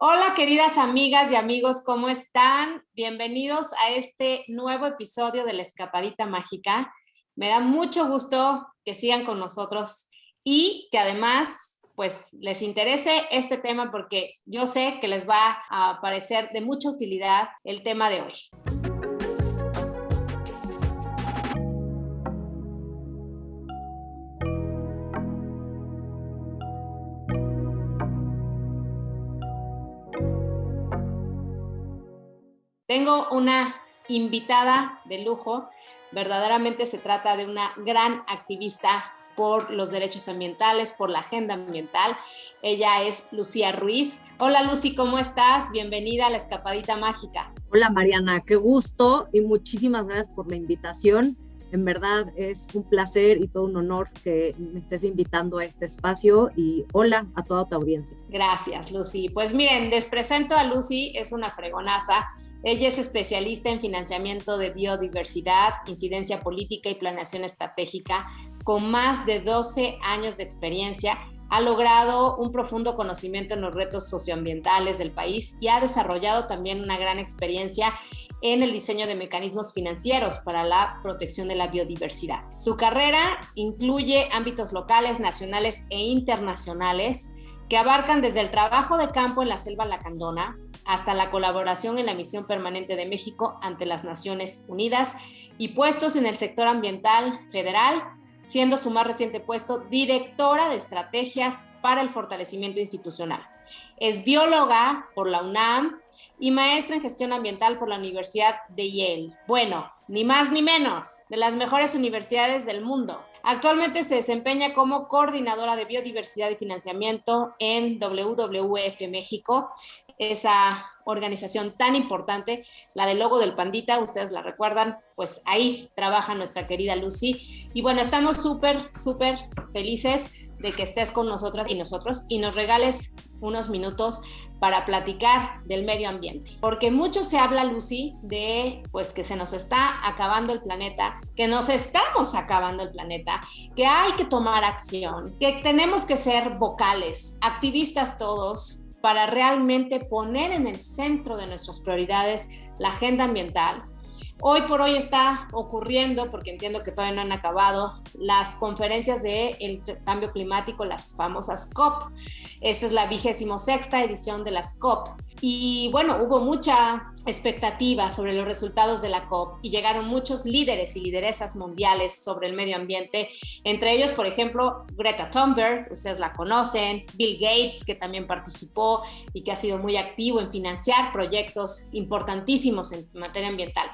Hola, queridas amigas y amigos, ¿cómo están? Bienvenidos a este nuevo episodio de La Escapadita Mágica. Me da mucho gusto que sigan con nosotros y que además, pues, les interese este tema porque yo sé que les va a parecer de mucha utilidad el tema de hoy. Tengo una invitada de lujo, verdaderamente se trata de una gran activista por los derechos ambientales, por la agenda ambiental. Ella es Lucía Ruiz. Hola Lucy, ¿cómo estás? Bienvenida a La Escapadita Mágica. Hola Mariana, qué gusto y muchísimas gracias por la invitación. En verdad es un placer y todo un honor que me estés invitando a este espacio y hola a toda tu audiencia. Gracias, Lucy. Pues miren, les presento a Lucy, es una fregonaza. Ella es especialista en financiamiento de biodiversidad, incidencia política y planeación estratégica, con más de 12 años de experiencia. Ha logrado un profundo conocimiento en los retos socioambientales del país y ha desarrollado también una gran experiencia en el diseño de mecanismos financieros para la protección de la biodiversidad. Su carrera incluye ámbitos locales, nacionales e internacionales que abarcan desde el trabajo de campo en la selva lacandona hasta la colaboración en la Misión Permanente de México ante las Naciones Unidas y puestos en el sector ambiental federal, siendo su más reciente puesto directora de estrategias para el fortalecimiento institucional. Es bióloga por la UNAM y maestra en gestión ambiental por la Universidad de Yale. Bueno, ni más ni menos, de las mejores universidades del mundo. Actualmente se desempeña como coordinadora de biodiversidad y financiamiento en WWF México, esa organización tan importante, la del logo del pandita, ustedes la recuerdan, pues ahí trabaja nuestra querida Lucy. Y bueno, estamos súper felices de que estés con nosotras y nosotros y nos regales unos minutos para platicar del medio ambiente. Porque mucho se habla, Lucy, de pues que se nos está acabando el planeta, que nos estamos acabando el planeta, que hay que tomar acción, que tenemos que ser vocales, activistas todos, para realmente poner en el centro de nuestras prioridades la agenda ambiental. Hoy por hoy está ocurriendo, porque entiendo que todavía no han acabado, las conferencias del cambio climático, las famosas COP. Esta es la 26ª edición de las COP. Y bueno, hubo mucha expectativa sobre los resultados de la COP y llegaron muchos líderes y lideresas mundiales sobre el medio ambiente, entre ellos, por ejemplo, Greta Thunberg, ustedes la conocen, Bill Gates, que también participó y que ha sido muy activo en financiar proyectos importantísimos en materia ambiental.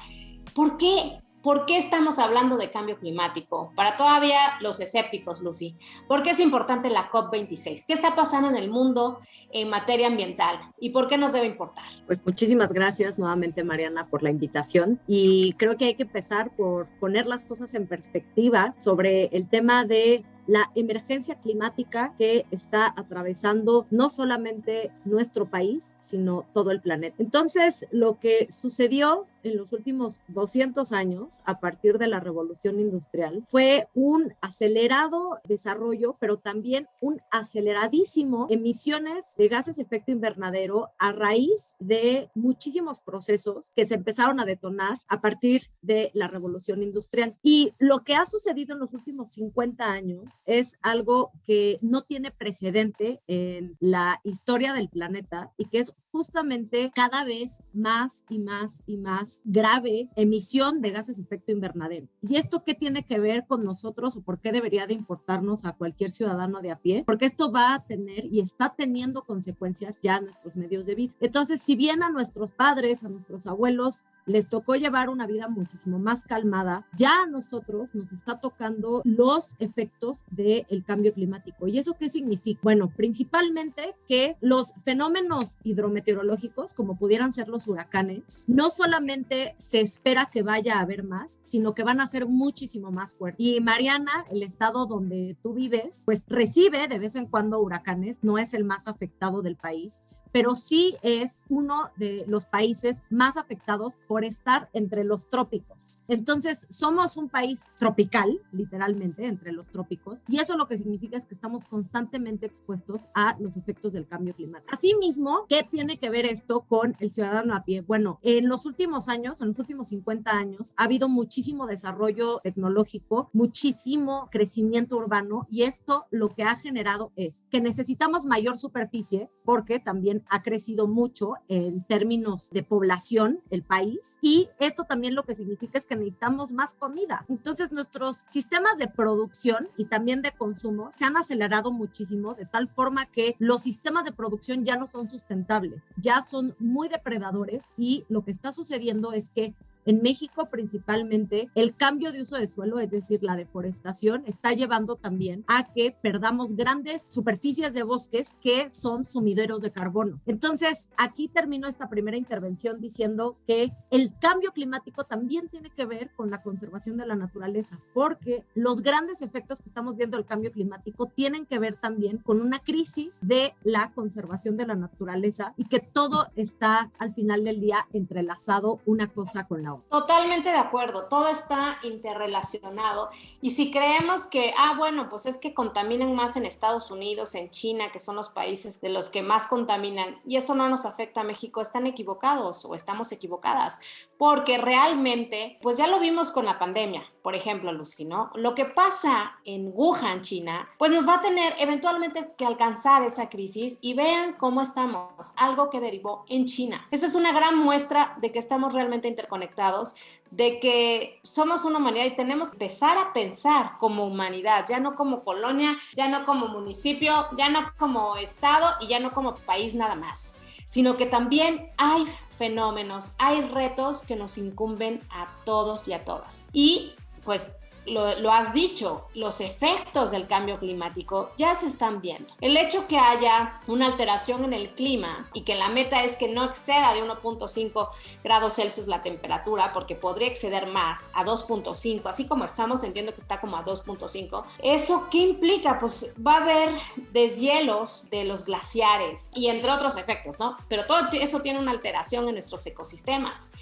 ¿Por qué? ¿Por qué estamos hablando de cambio climático? Para todavía los escépticos, Lucy, ¿por qué es importante la COP26? ¿Qué está pasando en el mundo en materia ambiental? ¿Y por qué nos debe importar? Pues muchísimas gracias nuevamente, Mariana, por la invitación. Y creo que hay que empezar por poner las cosas en perspectiva sobre el tema de la emergencia climática que está atravesando no solamente nuestro país, sino todo el planeta. Entonces, lo que sucedió en los últimos 200 años, a partir de la Revolución Industrial, fue un acelerado desarrollo, pero también un aceleradísimo emisiones de gases de efecto invernadero a raíz de muchísimos procesos que se empezaron a detonar a partir de la Revolución Industrial. Y lo que ha sucedido en los últimos 50 años es algo que no tiene precedente en la historia del planeta y que es justamente cada vez más y más y más grave emisión de gases de efecto invernadero. ¿Y esto qué tiene que ver con nosotros o por qué debería de importarnos a cualquier ciudadano de a pie? Porque esto va a tener y está teniendo consecuencias ya en nuestros medios de vida. Entonces, si bien a nuestros padres, a nuestros abuelos, les tocó llevar una vida muchísimo más calmada, ya a nosotros nos está tocando los efectos del cambio climático. ¿Y eso qué significa? Bueno, principalmente que los fenómenos hidrometeorológicos, como pudieran ser los huracanes, no solamente se espera que vaya a haber más, sino que van a ser muchísimo más fuertes. Y Mariana, el estado donde tú vives, pues recibe de vez en cuando huracanes, no es el más afectado del país, pero sí es uno de los países más afectados por estar entre los trópicos. Entonces, somos un país tropical, literalmente, entre los trópicos, y eso lo que significa es que estamos constantemente expuestos a los efectos del cambio climático. Asimismo, ¿qué tiene que ver esto con el ciudadano a pie? Bueno, en los últimos años, en los últimos 50 años, ha habido muchísimo desarrollo tecnológico, muchísimo crecimiento urbano, y esto lo que ha generado es que necesitamos mayor superficie, porque también ha crecido mucho en términos de población el país, y esto también lo que significa es que necesitamos más comida. Entonces, nuestros sistemas de producción y también de consumo se han acelerado muchísimo, de tal forma que los sistemas de producción ya no son sustentables, ya son muy depredadores, y lo que está sucediendo es que en México principalmente el cambio de uso de suelo, es decir, la deforestación, está llevando también a que perdamos grandes superficies de bosques que son sumideros de carbono. Entonces, aquí termino esta primera intervención diciendo que el cambio climático también tiene que ver con la conservación de la naturaleza, porque los grandes efectos que estamos viendo del cambio climático tienen que ver también con una crisis de la conservación de la naturaleza, y que todo está al final del día entrelazado una cosa con la otra. Totalmente de acuerdo, todo está interrelacionado, y si creemos que, bueno, pues es que contaminan más en Estados Unidos, en China, que son los países de los que más contaminan, y eso no nos afecta a México, están equivocados o estamos equivocadas, porque realmente, pues ya lo vimos con la pandemia, por ejemplo, Lucy, ¿no? Lo que pasa en Wuhan, China, pues nos va a tener eventualmente que alcanzar esa crisis, y vean cómo estamos, algo que derivó en China. Esa es una gran muestra de que estamos realmente interconectados, de que somos una humanidad y tenemos que empezar a pensar como humanidad, ya no como colonia, ya no como municipio, ya no como estado y ya no como país nada más, sino que también hay fenómenos, hay retos que nos incumben a todos y a todas. Y pues lo has dicho, los efectos del cambio climático ya se están viendo. El hecho que haya una alteración en el clima y que la meta es que no exceda de 1.5 grados Celsius la temperatura, porque podría exceder más a 2.5, así como estamos, entiendo que está como a 2.5. ¿Eso qué implica? Pues va a haber deshielos de los glaciares y entre otros efectos, ¿no? Pero todo eso tiene una alteración en nuestros ecosistemas.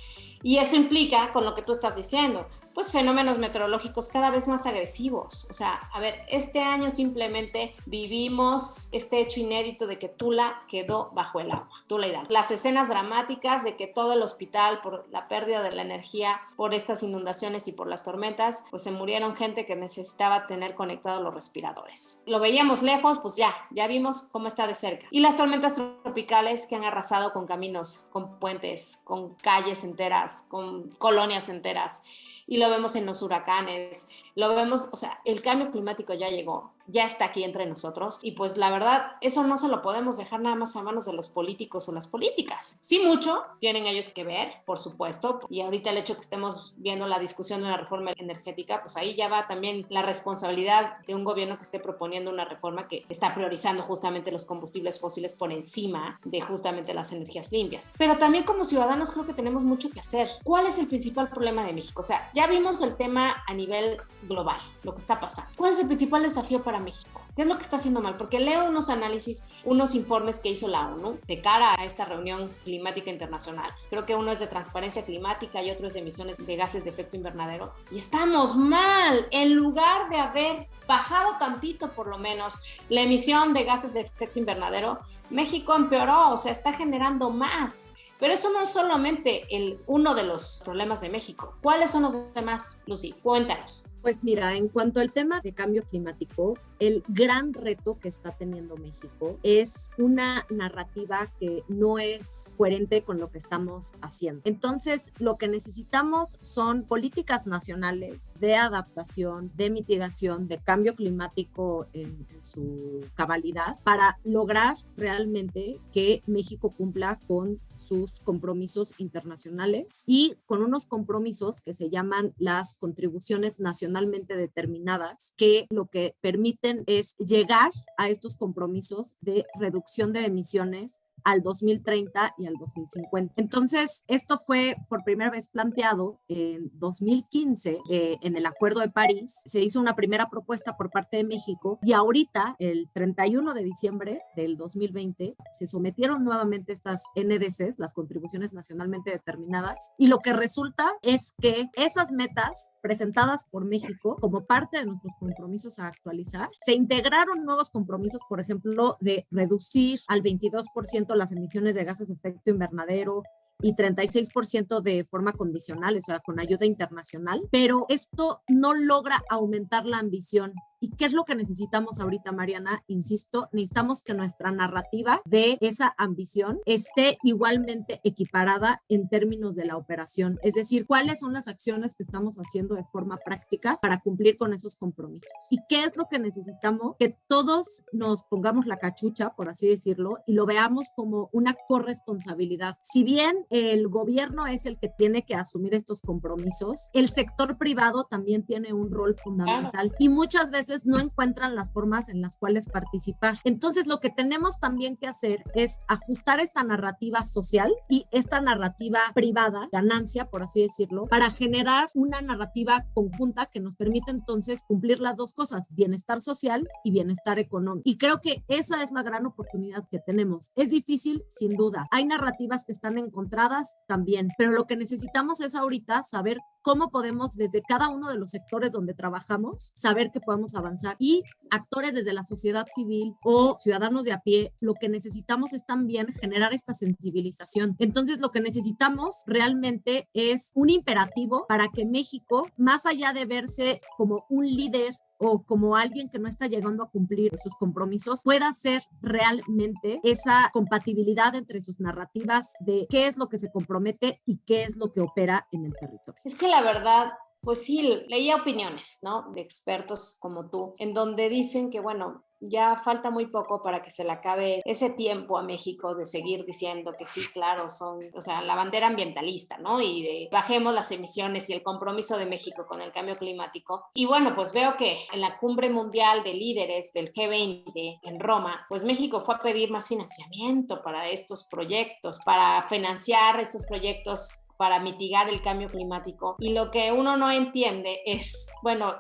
Y eso implica, con lo que tú estás diciendo, pues fenómenos meteorológicos cada vez más agresivos. O sea, a ver, este año simplemente vivimos este hecho inédito de que Tula quedó bajo el agua, Tula Hidalgo. Las escenas dramáticas de que todo el hospital, por la pérdida de la energía, por estas inundaciones y por las tormentas, pues se murieron gente que necesitaba tener conectados los respiradores. Lo veíamos lejos, pues ya vimos cómo está de cerca. Y las tormentas tropicales que han arrasado con caminos, con puentes, con calles enteras, con colonias enteras. Y lo vemos en los huracanes, lo vemos, o sea, el cambio climático ya llegó, ya está aquí entre nosotros, y pues la verdad, eso no se lo podemos dejar nada más a manos de los políticos o las políticas. Sí, mucho tienen ellos que ver, por supuesto, y ahorita el hecho que estemos viendo la discusión de una reforma energética, pues ahí ya va también la responsabilidad de un gobierno que esté proponiendo una reforma que está priorizando justamente los combustibles fósiles por encima de justamente las energías limpias. Pero también como ciudadanos creo que tenemos mucho que hacer. ¿Cuál es el principal problema de México? O sea, ya vimos el tema a nivel global, lo que está pasando. ¿Cuál es el principal desafío para México? ¿Qué es lo que está haciendo mal? Porque leo unos análisis, unos informes que hizo la ONU de cara a esta reunión climática internacional. Creo que uno es de transparencia climática y otro es de emisiones de gases de efecto invernadero. Y estamos mal. En lugar de haber bajado tantito, por lo menos, la emisión de gases de efecto invernadero, México empeoró, o sea, está generando más. Pero eso no es solamente uno de los problemas de México. ¿Cuáles son los demás, Lucy? Cuéntanos. Pues mira, en cuanto al tema de cambio climático, el gran reto que está teniendo México es una narrativa que no es coherente con lo que estamos haciendo. Entonces, lo que necesitamos son políticas nacionales de adaptación, de mitigación, de cambio climático en su cabalidad, para lograr realmente que México cumpla con sus compromisos internacionales y con unos compromisos que se llaman las contribuciones nacionalmente determinadas, que lo que permiten es llegar a estos compromisos de reducción de emisiones al 2030 y al 2050. Entonces, esto fue por primera vez planteado en 2015 en el Acuerdo de París. Se hizo una primera propuesta por parte de México y ahorita, el 31 de diciembre del 2020, se sometieron nuevamente estas NDCs, las contribuciones nacionalmente determinadas, y lo que resulta es que esas metas presentadas por México como parte de nuestros compromisos a actualizar, se integraron nuevos compromisos, por ejemplo, de reducir al 22% las emisiones de gases de efecto invernadero y 36% de forma condicional, o sea, con ayuda internacional, pero esto no logra aumentar la ambición. ¿Y qué es lo que necesitamos ahorita, Mariana? Insisto, necesitamos que nuestra narrativa de esa ambición esté igualmente equiparada en términos de la operación. Es decir, ¿cuáles son las acciones que estamos haciendo de forma práctica para cumplir con esos compromisos? ¿Y qué es lo que necesitamos? Que todos nos pongamos la cachucha, por así decirlo, y lo veamos como una corresponsabilidad. Si bien el gobierno es el que tiene que asumir estos compromisos, el sector privado también tiene un rol fundamental y muchas veces no encuentran las formas en las cuales participar. Entonces, lo que tenemos también que hacer es ajustar esta narrativa social y esta narrativa privada, ganancia, por así decirlo, para generar una narrativa conjunta que nos permite entonces cumplir las dos cosas, bienestar social y bienestar económico. Y creo que esa es la gran oportunidad que tenemos. Es difícil, sin duda. Hay narrativas que están encontradas también, pero lo que necesitamos es ahorita saber cómo podemos desde cada uno de los sectores donde trabajamos saber que podemos avanzar, y actores desde la sociedad civil o ciudadanos de a pie, lo que necesitamos es también generar esta sensibilización. Entonces, lo que necesitamos realmente es un imperativo para que México, más allá de verse como un líder o como alguien que no está llegando a cumplir sus compromisos, pueda ser realmente esa compatibilidad entre sus narrativas de qué es lo que se compromete y qué es lo que opera en el territorio. Es que la verdad, pues sí, leía opiniones, ¿no? De expertos como tú, en donde dicen que, bueno, ya falta muy poco para que se le acabe ese tiempo a México de seguir diciendo que sí, claro, son, o sea, la bandera ambientalista, ¿no? Y de bajemos las emisiones y el compromiso de México con el cambio climático. Y bueno, pues veo que en la cumbre mundial de líderes del G20 en Roma, pues México fue a pedir más financiamiento para estos proyectos, para financiar estos proyectos para mitigar el cambio climático. Y lo que uno no entiende es, bueno,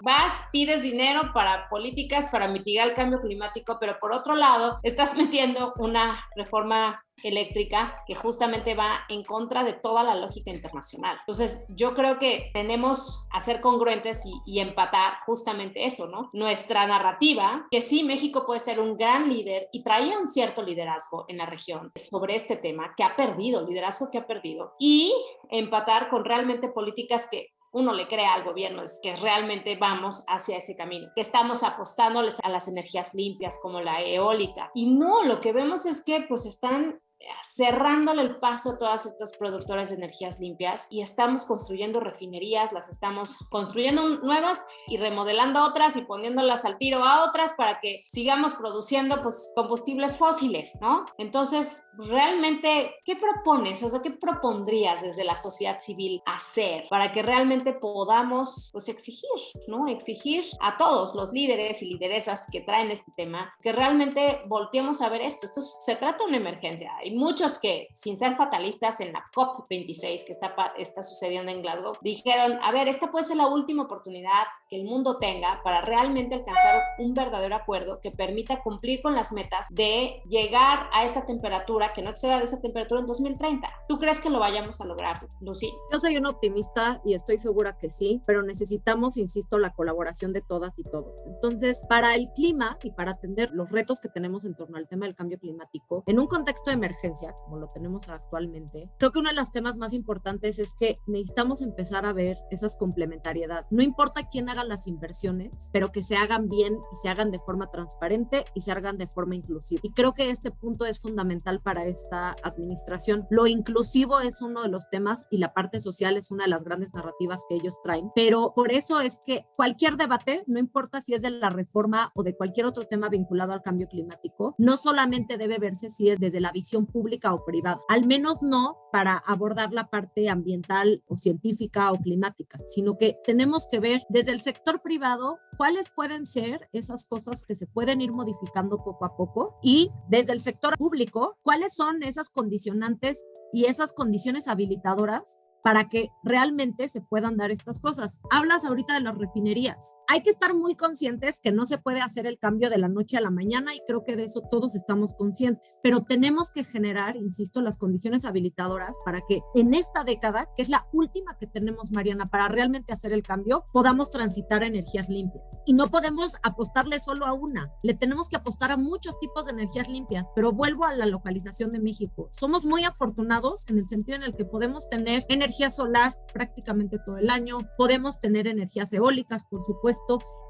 pides dinero para políticas para mitigar el cambio climático, pero por otro lado, estás metiendo una reforma eléctrica que justamente va en contra de toda la lógica internacional. Entonces, yo creo que tenemos a ser congruentes y empatar justamente eso, ¿no? Nuestra narrativa, que sí, México puede ser un gran líder y traía un cierto liderazgo en la región sobre este tema, que ha perdido, liderazgo que ha perdido, y empatar con realmente políticas que uno le crea al gobierno, es que realmente vamos hacia ese camino, que estamos apostándoles a las energías limpias como la eólica. Y no, lo que vemos es que pues están cerrándole el paso a todas estas productoras de energías limpias y estamos construyendo refinerías, las estamos construyendo nuevas y remodelando otras y poniéndolas al tiro a otras para que sigamos produciendo pues combustibles fósiles, ¿no? Entonces, realmente, ¿qué propones? O sea, ¿qué propondrías desde la sociedad civil hacer para que realmente podamos pues exigir, ¿no? Exigir a todos los líderes y lideresas que traen este tema que realmente volteemos a ver esto. Esto se trata de una emergencia. Hay muchos que, sin ser fatalistas, en la COP26 que está sucediendo en Glasgow, dijeron, a ver, esta puede ser la última oportunidad que el mundo tenga para realmente alcanzar un verdadero acuerdo que permita cumplir con las metas de llegar a esta temperatura, que no exceda de esa temperatura en 2030. ¿Tú crees que lo vayamos a lograr, Lucy? Yo soy una optimista y estoy segura que sí, pero necesitamos, insisto, la colaboración de todas y todos. Entonces, para el clima y para atender los retos que tenemos en torno al tema del cambio climático, en un contexto de emergencia, como lo tenemos actualmente, creo que uno de los temas más importantes es que necesitamos empezar a ver esas complementariedades. No importa quién haga las inversiones, pero que se hagan bien y se hagan de forma transparente y se hagan de forma inclusiva. Y creo que este punto es fundamental para esta administración. Lo inclusivo es uno de los temas y la parte social es una de las grandes narrativas que ellos traen, pero por eso es que cualquier debate, no importa si es de la reforma o de cualquier otro tema vinculado al cambio climático, no solamente debe verse si es desde la visión pública o privada, al menos no para abordar la parte ambiental o científica o climática, sino que tenemos que ver desde el sector privado, ¿cuáles pueden ser esas cosas que se pueden ir modificando poco a poco? Y desde el sector público, ¿cuáles son esas condicionantes y esas condiciones habilitadoras para que realmente se puedan dar estas cosas? Hablas ahorita de las refinerías. Hay que estar muy conscientes que no se puede hacer el cambio de la noche a la mañana y creo que de eso todos estamos conscientes, pero tenemos que generar, insisto, las condiciones habilitadoras para que en esta década, que es la última que tenemos, Mariana, para realmente hacer el cambio, podamos transitar a energías limpias. Y no podemos apostarle solo a una, le tenemos que apostar a muchos tipos de energías limpias, pero vuelvo a la localización de México. Somos muy afortunados en el sentido en el que podemos tener energía solar prácticamente todo el año, podemos tener energías eólicas, por supuesto,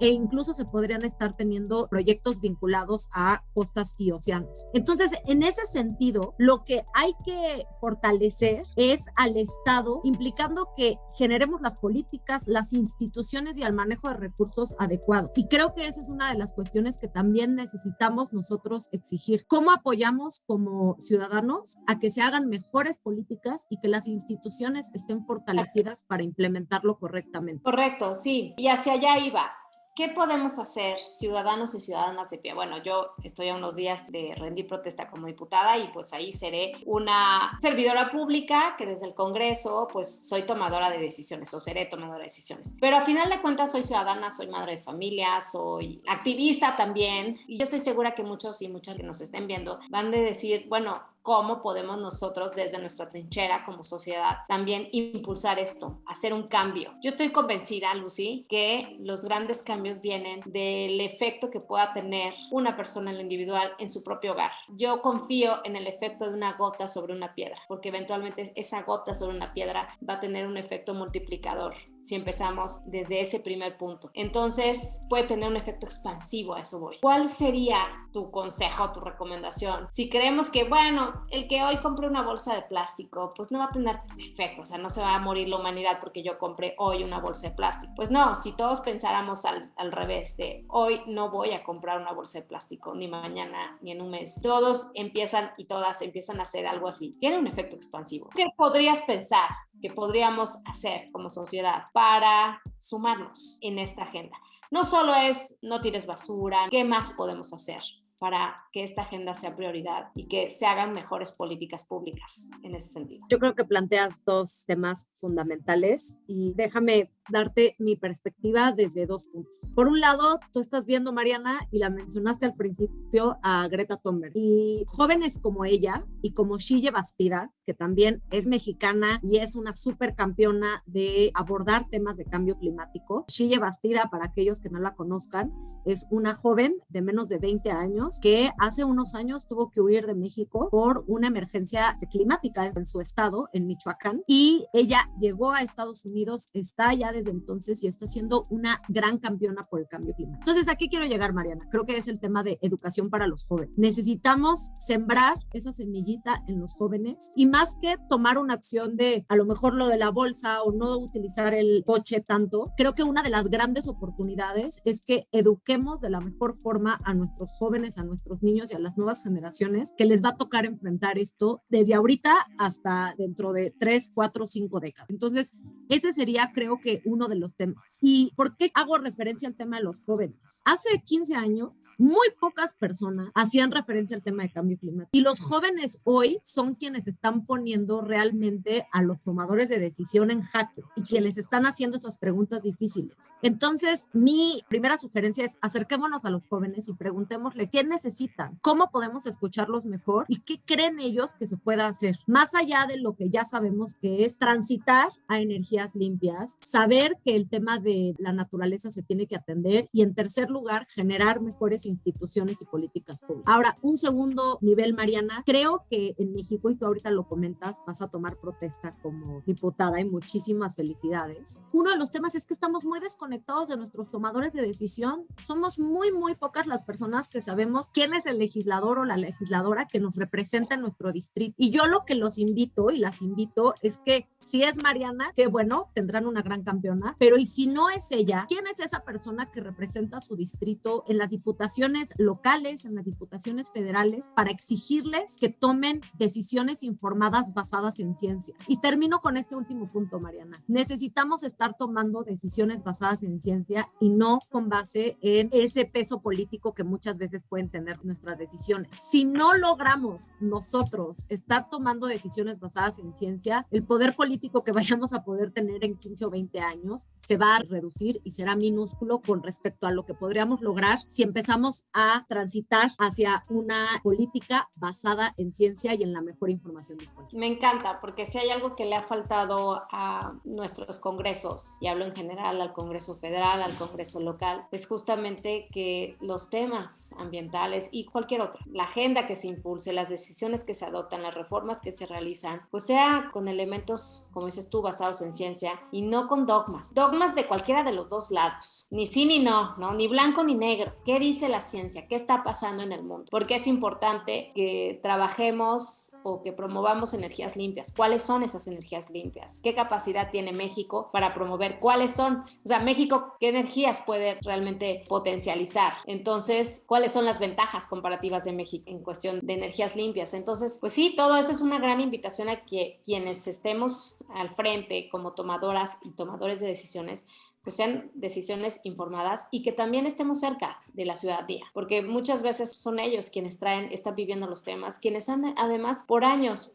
e incluso se podrían estar teniendo proyectos vinculados a costas y océanos. Entonces, en ese sentido, lo que hay que fortalecer es al Estado, implicando que generemos las políticas, las instituciones y el manejo de recursos adecuados. Y creo que esa es una de las cuestiones que también necesitamos nosotros exigir. ¿Cómo apoyamos como ciudadanos a que se hagan mejores políticas y que las instituciones estén fortalecidas para implementarlo correctamente? Correcto, sí. Y hacia allá iba. ¿Qué podemos hacer ciudadanos y ciudadanas de pie? Bueno, yo estoy a unos días de rendir protesta como diputada y pues ahí seré una servidora pública que desde el Congreso pues soy tomadora de decisiones o seré tomadora de decisiones. Pero a final de cuentas soy ciudadana, soy madre de familia, soy activista también y yo estoy segura que muchos y muchas que nos estén viendo van a decir, bueno, ¿cómo podemos nosotros desde nuestra trinchera como sociedad también impulsar esto, hacer un cambio? Yo estoy convencida, Lucy, que los grandes cambios vienen del efecto que pueda tener una persona en lo individual en su propio hogar. Yo confío en el efecto de una gota sobre una piedra, porque eventualmente esa gota sobre una piedra va a tener un efecto multiplicador si empezamos desde ese primer punto. Entonces puede tener un efecto expansivo, a eso voy. ¿Cuál sería tu consejo, tu recomendación? Si creemos que, bueno, el que hoy compre una bolsa de plástico, pues no va a tener efecto, o sea, no se va a morir la humanidad porque yo compré hoy una bolsa de plástico. Pues no, si todos pensáramos al revés, de hoy no voy a comprar una bolsa de plástico, ni mañana, ni en un mes. Todos empiezan y todas empiezan a hacer algo así. Tiene un efecto expansivo. ¿Qué podrías pensar que podríamos hacer como sociedad para sumarnos en esta agenda? No solo es no tires basura, ¿qué más podemos hacer para que esta agenda sea prioridad y que se hagan mejores políticas públicas en ese sentido? Yo creo que planteas dos temas fundamentales y déjame darte mi perspectiva desde dos puntos. Por un lado, tú estás viendo, Mariana, y la mencionaste al principio, a Greta Thunberg. Y jóvenes como ella y como Shille Bastida, que también es mexicana y es una súper campeona de abordar temas de cambio climático. Shille Bastida, para aquellos que no la conozcan, es una joven de menos de 20 años que hace unos años tuvo que huir de México por una emergencia climática en su estado, en Michoacán, y ella llegó a Estados Unidos, está allá desde entonces y está siendo una gran campeona por el cambio climático. Entonces, ¿a qué quiero llegar, Mariana? Creo que es el tema de educación para los jóvenes. Necesitamos sembrar esa semillita en los jóvenes y más que tomar una acción de a lo mejor lo de la bolsa o no utilizar el coche tanto, creo que una de las grandes oportunidades es que eduquemos de la mejor forma a nuestros jóvenes, a nuestros niños y a las nuevas generaciones que les va a tocar enfrentar esto desde ahorita hasta dentro de 3, 4, 5 décadas. Entonces, ese sería, creo que, uno de los temas. ¿Y por qué hago referencia al tema de los jóvenes? Hace 15 años, muy pocas personas hacían referencia al tema de cambio climático. Y los jóvenes hoy son quienes están poniendo realmente a los tomadores de decisión en jaque y quienes están haciendo esas preguntas difíciles. Entonces, mi primera sugerencia es acerquémonos a los jóvenes y preguntémosle qué necesitan, cómo podemos escucharlos mejor y qué creen ellos que se pueda hacer. Más allá de lo que ya sabemos que es transitar a energías limpias, saber que el tema de la naturaleza se tiene que atender y en tercer lugar, generar mejores instituciones y políticas públicas. Ahora, un segundo nivel, Mariana, creo que en México, y tú ahorita lo comentas, vas a tomar protesta como diputada y muchísimas felicidades. Uno de los temas es que estamos muy desconectados de nuestros tomadores de decisión. Somos muy pocas las personas que sabemos quién es el legislador o la legisladora que nos representa en nuestro distrito. Y yo lo que los invito y las invito es que si es Mariana, qué bueno, bueno, tendrán una gran campeona, pero ¿y si no es ella? ¿Quién es esa persona que representa su distrito en las diputaciones locales, en las diputaciones federales, para exigirles que tomen decisiones informadas basadas en ciencia? Y termino con este último punto, Mariana. Necesitamos estar tomando decisiones basadas en ciencia y no con base en ese peso político que muchas veces pueden tener nuestras decisiones. Si no logramos nosotros estar tomando decisiones basadas en ciencia, el poder político que vayamos a poder tener en 15 o 20 años se va a reducir y será minúsculo con respecto a lo que podríamos lograr si empezamos a transitar hacia una política basada en ciencia y en la mejor información disponible. Me encanta, porque si hay algo que le ha faltado a nuestros congresos, y hablo en general al Congreso Federal, al Congreso local, es justamente que los temas ambientales y cualquier otro, la agenda que se impulse, las decisiones que se adoptan, las reformas que se realizan, pues sea con elementos, como dices tú, basados en ciencia y no con dogmas de cualquiera de los dos lados, ni sí ni no, ni blanco ni negro. ¿Qué dice la ciencia? ¿Qué está pasando en el mundo? Porque es importante que trabajemos o que promovamos energías limpias. ¿Cuáles son esas energías limpias? ¿Qué capacidad tiene México para promover? ¿Cuáles son? O sea, México, ¿qué energías puede realmente potencializar? Entonces, ¿cuáles son las ventajas comparativas de México en cuestión de energías limpias? Entonces, pues sí, todo eso es una gran invitación a que quienes estemos al frente como tomadoras y tomadores de decisiones, pues sean decisiones informadas y que también estemos cerca de la ciudadanía, porque muchas veces son ellos quienes están viviendo los temas, quienes han además por años,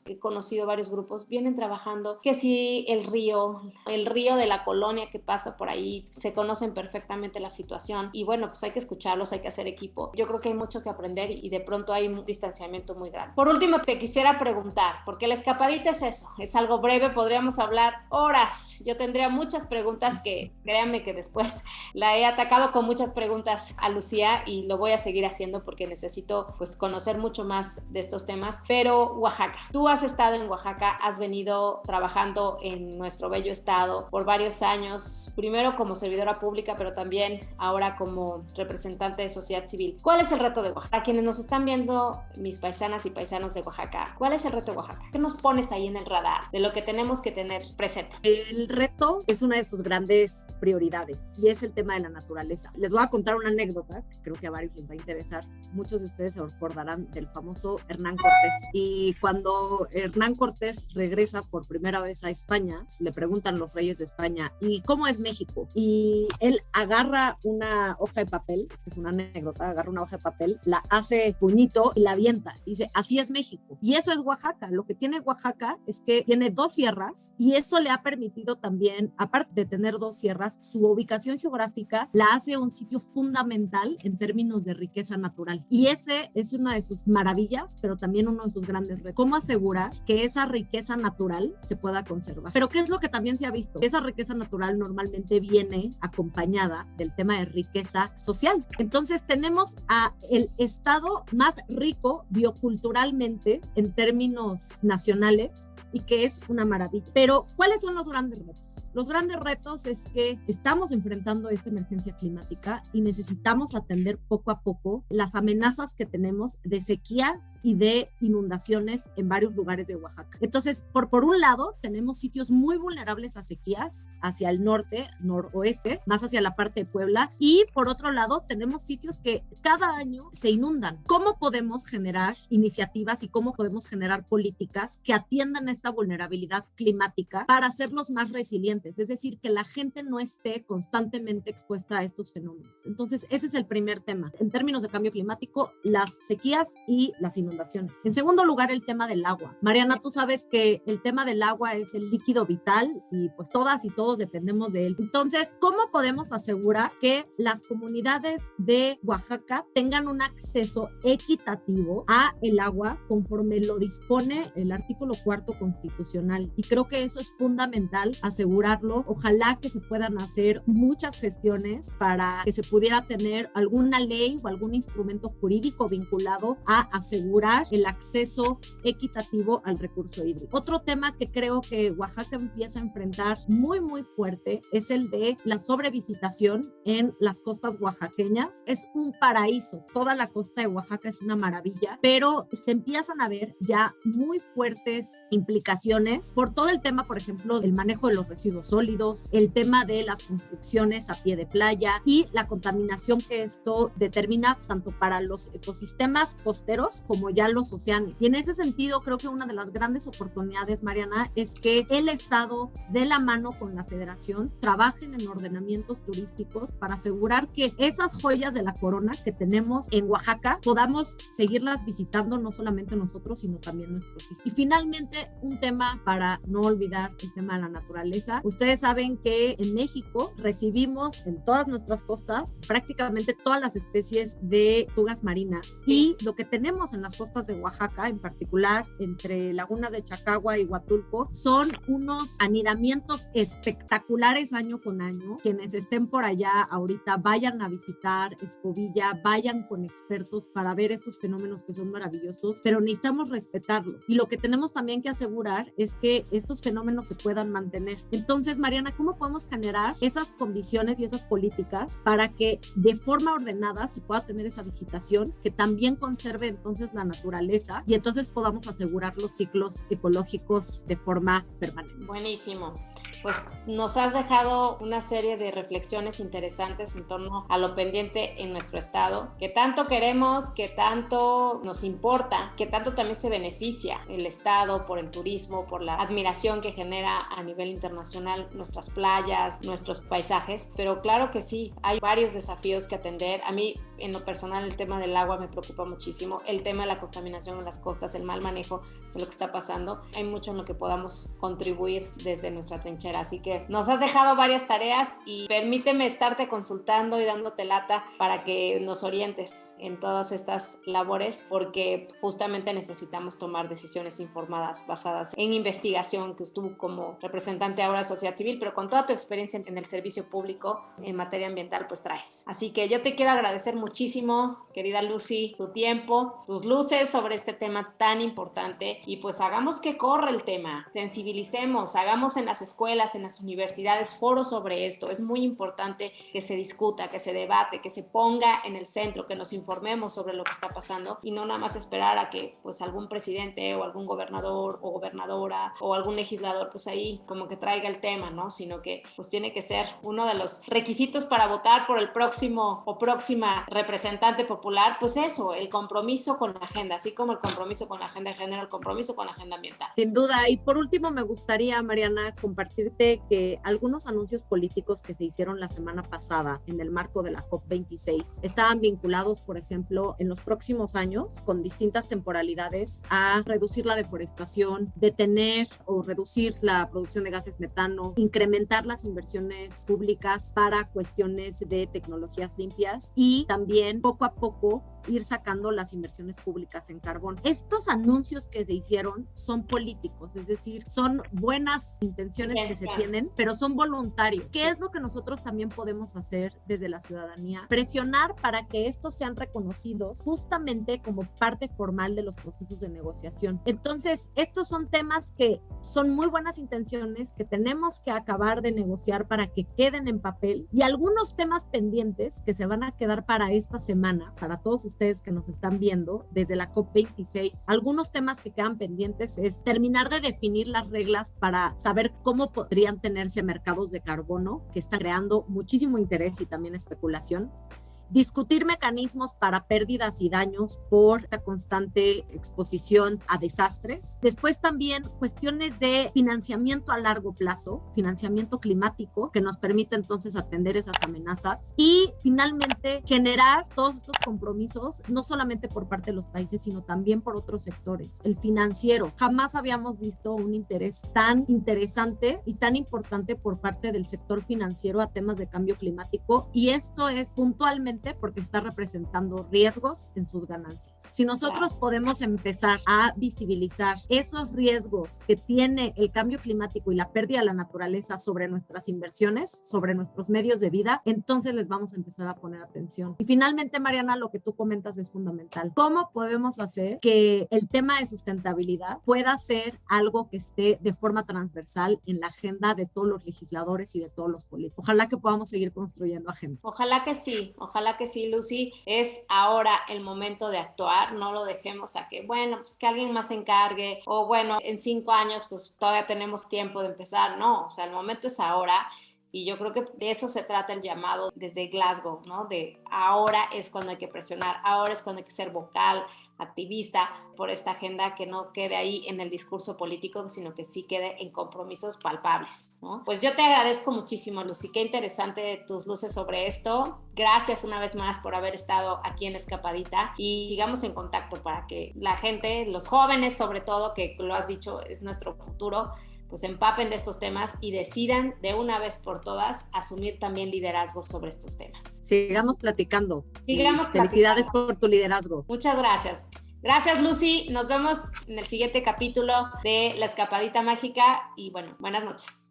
he conocido varios grupos, vienen trabajando, que si el río de la colonia que pasa por ahí, se conocen perfectamente la situación y bueno, pues hay que escucharlos, hay que hacer equipo. Yo creo que hay mucho que aprender y de pronto hay un distanciamiento muy grande. Por último, te quisiera preguntar, porque la escapadita es eso, es algo breve, podríamos hablar horas, yo tendría muchas preguntas que créanme que después la he atacado con muchas preguntas a Lucía y lo voy a seguir haciendo porque necesito pues conocer mucho más de estos temas. Pero Oaxaca, tú has estado en Oaxaca, has venido trabajando en nuestro bello estado por varios años, primero como servidora pública, pero también ahora como representante de sociedad civil. ¿Cuál es el reto de Oaxaca? A quienes nos están viendo, mis paisanas y paisanos de Oaxaca, ¿cuál es el reto de Oaxaca? ¿Qué nos pones ahí en el radar de lo que tenemos que tener presente? El reto es una de sus grandes prioridades y es el tema de la naturaleza. Les voy a contar una anécdota que creo que a varios les va a interesar. Muchos de ustedes se acordarán del famoso Hernán Cortés, y cuando Hernán Cortés regresa por primera vez a España, le preguntan los reyes de España, ¿y cómo es México? Y él agarra una hoja de papel, esta es una anécdota, agarra una hoja de papel, la hace puñito y la avienta, y dice, así es México. Y eso es Oaxaca. Lo que tiene Oaxaca es que tiene 2 sierras y eso le ha permitido también, aparte de tener 2 sierras, su ubicación geográfica la hace un sitio fundamental en términos de riqueza natural. Y ese es una de sus maravillas, pero también uno de sus grandes retos. ¿Cómo asegurar que esa riqueza natural se pueda conservar? Pero ¿qué es lo que también se ha visto? Esa riqueza natural normalmente viene acompañada del tema de riqueza social. Entonces tenemos a el estado más rico bioculturalmente en términos nacionales y que es una maravilla. Pero ¿cuáles son los grandes retos? Los grandes retos es que estamos enfrentando esta emergencia climática y necesitamos atender poco a poco las amenazas que tenemos de sequía y de inundaciones en varios lugares de Oaxaca. Entonces, por un lado, tenemos sitios muy vulnerables a sequías hacia el norte, noroeste, más hacia la parte de Puebla, y por otro lado, tenemos sitios que cada año se inundan. ¿Cómo podemos generar iniciativas y cómo podemos generar políticas que atiendan esta vulnerabilidad climática para hacerlos más resilientes? Es decir, que la gente no esté constantemente expuesta a estos fenómenos. Entonces, ese es el primer tema. En términos de cambio climático, las sequías y las inundaciones. En segundo lugar, el tema del agua. Mariana, tú sabes que el tema del agua es el líquido vital y pues todas y todos dependemos de él. Entonces, ¿cómo podemos asegurar que las comunidades de Oaxaca tengan un acceso equitativo a el agua conforme lo dispone el artículo 4 constitucional? Y creo que eso es fundamental asegurarlo. Ojalá que se puedan hacer muchas gestiones para que se pudiera tener alguna ley o algún instrumento jurídico vinculado a asegurar el acceso equitativo al recurso hídrico. Otro tema que creo que Oaxaca empieza a enfrentar muy fuerte es el de la sobrevisitación en las costas oaxaqueñas. Es un paraíso, toda la costa de Oaxaca es una maravilla, pero se empiezan a ver ya muy fuertes implicaciones implicaciones por todo el tema, por ejemplo, del manejo de los residuos sólidos, el tema de las construcciones a pie de playa y la contaminación que esto determina tanto para los ecosistemas costeros como ya los oceánicos. Y en ese sentido, creo que una de las grandes oportunidades, Mariana, es que el Estado, de la mano con la Federación, trabajen en ordenamientos turísticos para asegurar que esas joyas de la corona que tenemos en Oaxaca podamos seguirlas visitando, no solamente nosotros, sino también nuestros hijos. Y finalmente, un tema para no olvidar, el tema de la naturaleza. Ustedes saben que en México recibimos en todas nuestras costas prácticamente todas las especies de tortugas marinas, y lo que tenemos en las costas de Oaxaca, en particular entre Laguna de Chacagua y Huatulco, son unos anidamientos espectaculares año con año. Quienes estén por allá ahorita, vayan a visitar Escobilla, vayan con expertos para ver estos fenómenos que son maravillosos, pero necesitamos respetarlos. Y lo que tenemos también que asegurar es que estos fenómenos se puedan mantener. Entonces, Mariana, ¿cómo podemos generar esas condiciones y esas políticas para que de forma ordenada se pueda tener esa visitación, que también conserve entonces la naturaleza y entonces podamos asegurar los ciclos ecológicos de forma permanente? Buenísimo. Pues nos has dejado una serie de reflexiones interesantes en torno a lo pendiente en nuestro estado, que tanto queremos, que tanto nos importa, que tanto también se beneficia el estado por el turismo, por la admiración que genera a nivel internacional nuestras playas, nuestros paisajes. Pero claro que sí, hay varios desafíos que atender. A mí, en lo personal, el tema del agua me preocupa muchísimo, el tema de la contaminación en las costas, el mal manejo de lo que está pasando. Hay mucho en lo que podamos contribuir desde nuestra trinchera. Así que nos has dejado varias tareas y permíteme estarte consultando y dándote lata para que nos orientes en todas estas labores, porque justamente necesitamos tomar decisiones informadas basadas en investigación, que tú como representante ahora de sociedad civil, pero con toda tu experiencia en el servicio público en materia ambiental, pues traes. Así que yo te quiero agradecer muchísimo, querida Lucy, tu tiempo, tus luces sobre este tema tan importante, y pues hagamos que corra el tema, sensibilicemos, hagamos en las escuelas, en las universidades, foros sobre esto. Es muy importante que se discuta, que se debate, que se ponga en el centro, que nos informemos sobre lo que está pasando y no nada más esperar a que pues algún presidente o algún gobernador o gobernadora o algún legislador pues ahí como que traiga el tema, ¿no? Sino que pues tiene que ser uno de los requisitos para votar por el próximo o próxima representante popular, pues eso, el compromiso con la agenda, así como el compromiso con la agenda de género, el compromiso con la agenda ambiental. Sin duda. Y por último, me gustaría, Mariana, compartirte que algunos anuncios políticos que se hicieron la semana pasada en el marco de la COP26 estaban vinculados, por ejemplo, en los próximos años, con distintas temporalidades, a reducir la deforestación, detener o reducir la producción de gases metano, incrementar las inversiones públicas para cuestiones de tecnologías limpias y también poco a poco ir sacando las inversiones públicas en carbón. Estos anuncios que se hicieron son políticos, es decir, son buenas intenciones que se tienen, pero son voluntarios. ¿Qué es lo que nosotros también podemos hacer desde la ciudadanía? Presionar para que estos sean reconocidos justamente como parte formal de los procesos de negociación. Entonces, estos son temas que son muy buenas intenciones que tenemos que acabar de negociar para que queden en papel, y algunos temas pendientes que se van a quedar para esta semana, para todos ustedes que nos están viendo desde la COP26. Algunos temas que quedan pendientes es terminar de definir las reglas para saber cómo podrían tenerse mercados de carbono, que están creando muchísimo interés y también especulación. Discutir mecanismos para pérdidas y daños por esta constante exposición a desastres. Después también cuestiones de financiamiento a largo plazo, financiamiento climático, que nos permite entonces atender esas amenazas. Y finalmente generar todos estos compromisos, no solamente por parte de los países, sino también por otros sectores. El financiero. Jamás habíamos visto un interés tan interesante y tan importante por parte del sector financiero a temas de cambio climático, y esto es puntualmente porque está representando riesgos en sus ganancias. Si nosotros podemos empezar a visibilizar esos riesgos que tiene el cambio climático y la pérdida de la naturaleza sobre nuestras inversiones, sobre nuestros medios de vida, entonces les vamos a empezar a poner atención. Y finalmente, Mariana, lo que tú comentas es fundamental. ¿Cómo podemos hacer que el tema de sustentabilidad pueda ser algo que esté de forma transversal en la agenda de todos los legisladores y de todos los políticos? Ojalá que podamos seguir construyendo agenda. Ojalá que sí, ojalá ojalá que sí, Lucy. Es ahora el momento de actuar, no lo dejemos a que, bueno, pues que alguien más se encargue, o bueno, en 5 años pues todavía tenemos tiempo de empezar. No, o sea, el momento es ahora. Y yo creo que de eso se trata el llamado desde Glasgow, ¿no? De ahora es cuando hay que presionar, ahora es cuando hay que ser vocal, activista por esta agenda, que no quede ahí en el discurso político, sino que sí quede en compromisos palpables, ¿no? Pues yo te agradezco muchísimo, Lucy, qué interesante tus luces sobre esto. Gracias una vez más por haber estado aquí en Escapadita y sigamos en contacto para que la gente, los jóvenes sobre todo, que lo has dicho, es nuestro futuro, pues empapen de estos temas y decidan de una vez por todas asumir también liderazgo sobre estos temas. Sigamos platicando. Sigamos Felicidades platicando. por tu liderazgo. Muchas gracias. Gracias, Lucy. Nos vemos en el siguiente capítulo de La Escapadita Mágica y bueno, buenas noches.